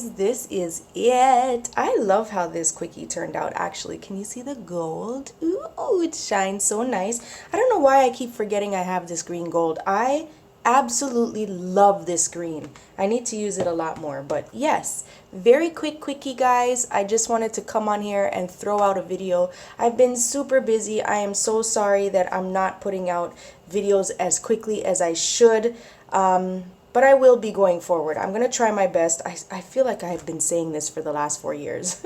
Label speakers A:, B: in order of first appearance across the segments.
A: guys, this is it. I love how this quickie turned out actually. Can you see the gold? Ooh, it shines so nice. I don't know why I keep forgetting I have this green gold. I absolutely love this green. I need to use it a lot more, but yes, very quick quickie guys. I just wanted to come on here and throw out a video. I've been super busy. I am so sorry that I'm not putting out videos as quickly as I should. But I will be going forward. I'm going to try my best. I feel like I've been saying this for the last 4 years.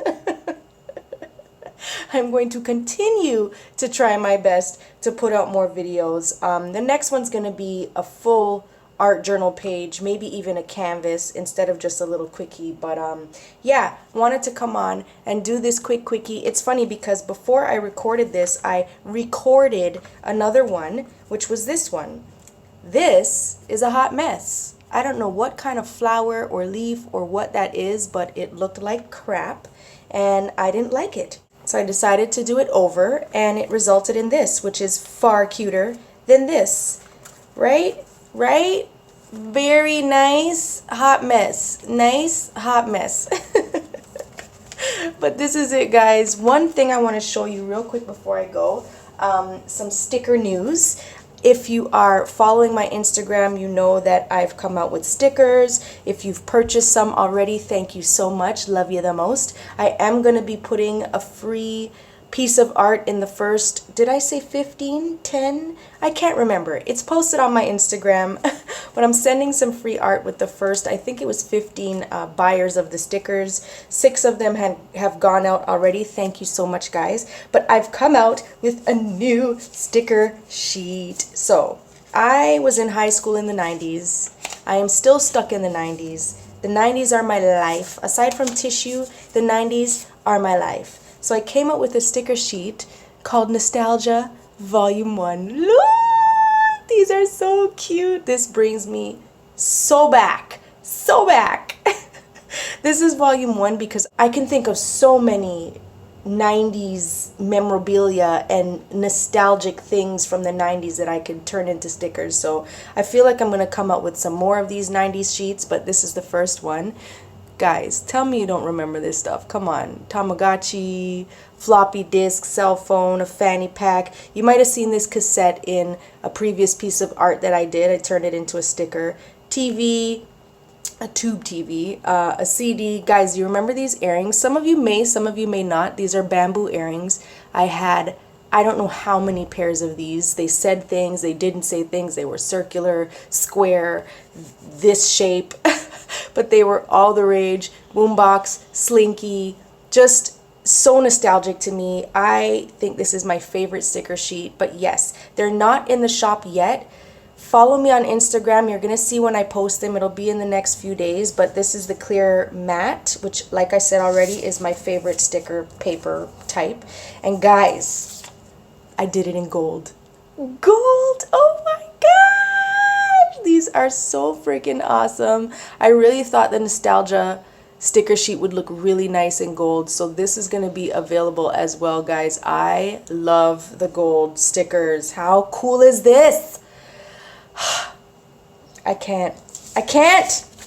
A: I'm going to continue to try my best to put out more videos. The next one's going to be a full art journal page, maybe even a canvas instead of just a little quickie. But yeah, wanted to come on and do this quick quickie. It's funny because before I recorded this, I recorded another one, which was this one. This is a hot mess. I don't know what kind of flower or leaf or what that is, but it looked like crap and I didn't like it. So I decided to do it over and it resulted in this, which is far cuter than this. Right? Right? Very nice hot mess. Nice hot mess. But this is it, guys. One thing I want to show you real quick before I go, some sticker news. If you are following my Instagram, you know that I've come out with stickers. If you've purchased some already, thank you so much. Love you the most. I am going to be putting a free piece of art in the first, did I say 15, 10? I can't remember. It's posted on my Instagram, but I'm sending some free art with the first, I think it was 15 buyers of the stickers. 6 of them have gone out already. Thank you so much, guys. But I've come out with a new sticker sheet. So I was in high school in the 90s. I am still stuck in the 90s. The 90s are my life. Aside from tissue, the 90s are my life. So I came up with a sticker sheet called Nostalgia Volume 1. Look! These are so cute. This brings me so back. So back. This is Volume 1 because I can think of so many 90s memorabilia and nostalgic things from the 90s that I could turn into stickers. So I feel like I'm going to come up with some more of these 90s sheets, but this is the first one. Guys, tell me you don't remember this stuff. Come on. Tamagotchi, floppy disk, cell phone, a fanny pack. You might have seen this cassette in a previous piece of art that I did. I turned it into a sticker. TV, a tube TV, a CD. Guys, you remember these earrings? Some of you may not. These are bamboo earrings. I had, I don't know how many pairs of these. They said things, they didn't say things. They were circular, square, this shape. But they were all the rage. Boombox, slinky, just so nostalgic to me. I think this is my favorite sticker sheet. But yes, they're not in the shop yet. Follow me on Instagram. You're going to see when I post them. It'll be in the next few days. But this is the clear matte, which, like I said already, is my favorite sticker paper type. And guys, I did it in gold. Gold! Oh my gosh! These are so freaking awesome. I really thought the nostalgia sticker sheet would look really nice in gold, so this is going to be available as well, guys. I love the gold stickers. How cool is this? I can't.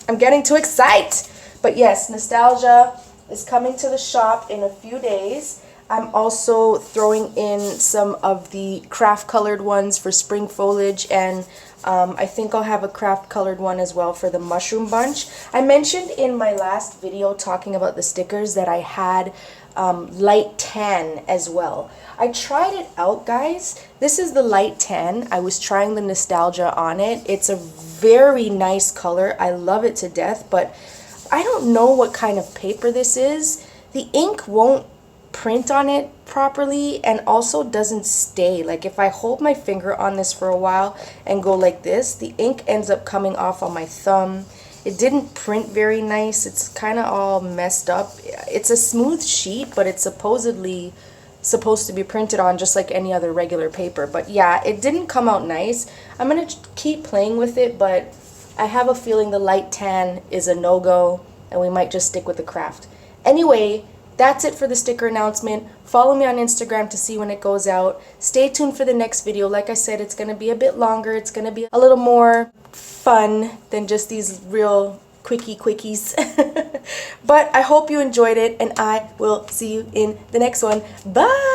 A: I'm getting too excited. But yes, nostalgia is coming to the shop in a few days. I'm also throwing in some of the craft colored ones for spring foliage, and I think I'll have a craft colored one as well for the mushroom bunch. I mentioned in my last video talking about the stickers that I had light tan as well. I tried it out, guys. This is the light tan. I was trying the nostalgia on it. It's a very nice color. I love it to death, but I don't know what kind of paper this is. The ink won't print on it properly and also doesn't stay. Like if I hold my finger on this for a while and go like this, the ink ends up coming off on my thumb. It didn't print very nice. It's kind of all messed up. It's a smooth sheet, but it's supposedly supposed to be printed on just like any other regular paper. But yeah, it didn't come out nice. I'm gonna keep playing with it, but I have a feeling the light tan is a no-go and we might just stick with the craft. Anyway, that's it for the sticker announcement. Follow me on Instagram to see when it goes out. Stay tuned for the next video. Like I said, it's going to be a bit longer. It's going to be a little more fun than just these real quickies. But I hope you enjoyed it, and I will see you in the next one. Bye!